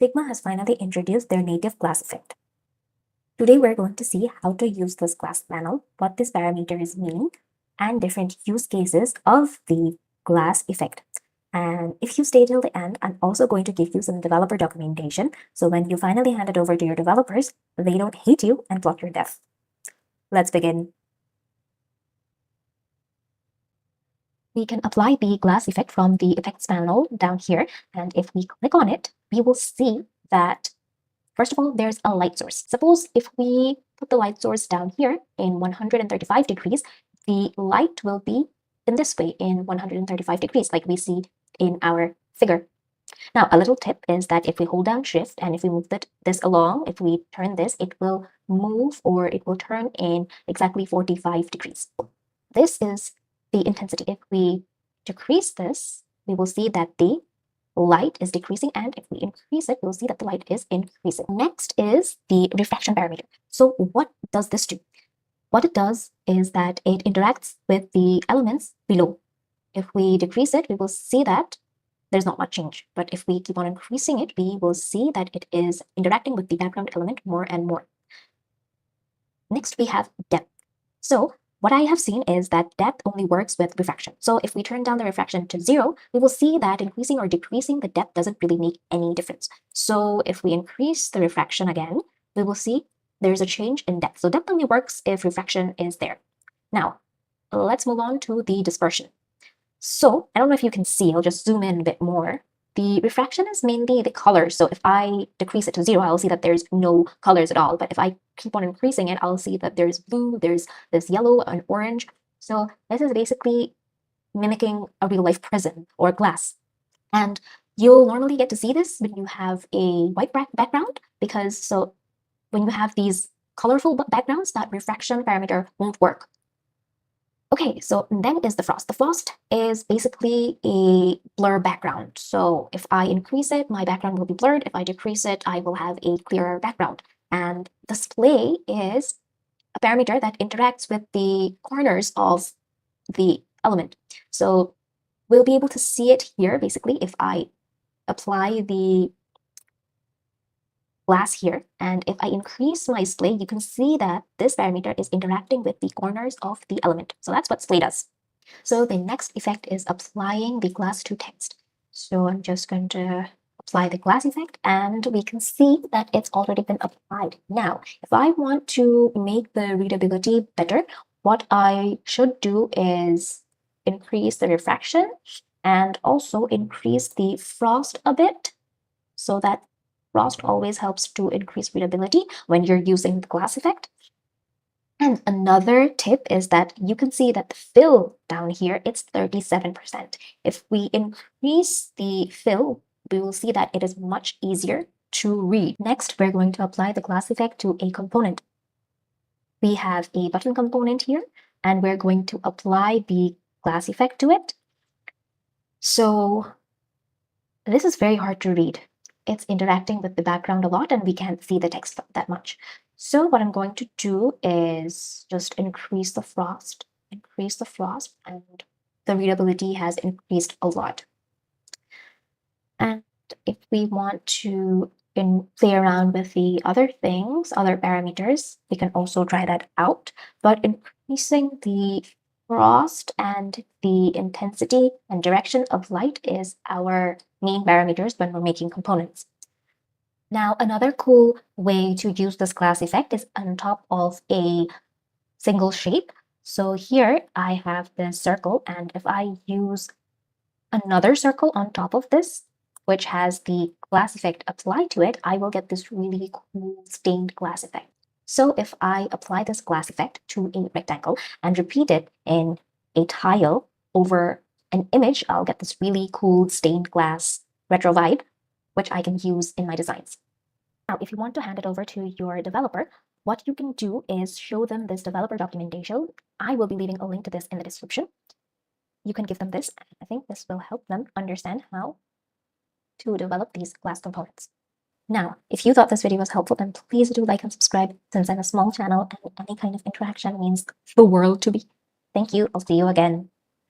Figma has finally introduced their native glass effect. Today we're going to see how to use this glass panel, what this parameter is meaning, and different use cases of the glass effect. And if you stay till the end, I'm also going to give you some developer documentation, so when you finally hand it over to your developers, they don't hate you and block your dev. Let's begin. We can apply the glass effect from the effects panel down here, and if we click on it, we will see that first of all, there's a light source. Suppose if we put the light source down here in 135 degrees, the light will be in this way in 135 degrees, like we see in our figure. Now, a little tip is that if we hold down shift and if we move this along, if we turn this, it will move or it will turn in exactly 45 degrees. This is the intensity. If we decrease this, we will see that the light is decreasing, and if we increase it, we'll see that the light is increasing. Next is the refraction parameter. So what does this do? What it does is that it interacts with the elements below. If we decrease it, we will see that there's not much change. But if we keep on increasing it, we will see that it is interacting with the background element more and more. Next, we have depth. So what I have seen is that depth only works with refraction. So if we turn down the refraction to 0, we will see that increasing or decreasing the depth doesn't really make any difference. So if we increase the refraction again, we will see there's a change in depth. So depth only works if refraction is there. Now, let's move on to the dispersion. So I don't know if you can see, I'll just zoom in a bit more. The refraction is mainly the colors. So if I decrease it to 0, I'll see that there's no colors at all. But if I keep on increasing it, I'll see that there's blue, there's this yellow and orange. So this is basically mimicking a real life prism or glass. And you'll normally get to see this when you have a white background, because so when you have these colorful backgrounds, that refraction parameter won't work. Okay, so then is the frost. The frost is basically a blur background. So if I increase it, my background will be blurred. If I decrease it, I will have a clearer background. And display is a parameter that interacts with the corners of the element. So we'll be able to see it here, basically, if I apply the glass here, and if I increase my display, you can see that this parameter is interacting with the corners of the element. So that's what display does. So the next effect is applying the glass to text. So I'm just going to apply the glass effect, and we can see that it's already been applied. Now, if I want to make the readability better, what I should do is increase the refraction and also increase the frost a bit, so that frost always helps to increase readability when you're using the glass effect. And another tip is that you can see that the fill down here, it's 37%. If we increase the fill, we will see that it is much easier to read. Next, we're going to apply the glass effect to a component. We have a button component here, and we're going to apply the glass effect to it. So this is very hard to read. It's interacting with the background a lot, and we can't see the text that much. So what I'm going to do is just increase the frost, and the readability has increased a lot. And if we want to play around with the other things, other parameters, we can also try that out. But increasing the frost and the intensity and direction of light is our main parameters when we're making components. Now, another cool way to use this glass effect is on top of a single shape. So here I have this circle, and if I use another circle on top of this, which has the glass effect applied to it, I will get this really cool stained glass effect. So if I apply this glass effect to a rectangle and repeat it in a tile over an image, I'll get this really cool stained glass retro vibe, which I can use in my designs. Now, if you want to hand it over to your developer, what you can do is show them this developer documentation. I will be leaving a link to this in the description. You can give them this. I think this will help them understand how to develop these glass components. Now, if you thought this video was helpful, then please do like and subscribe, since I'm a small channel and any kind of interaction means the world to me. Thank you. I'll see you again.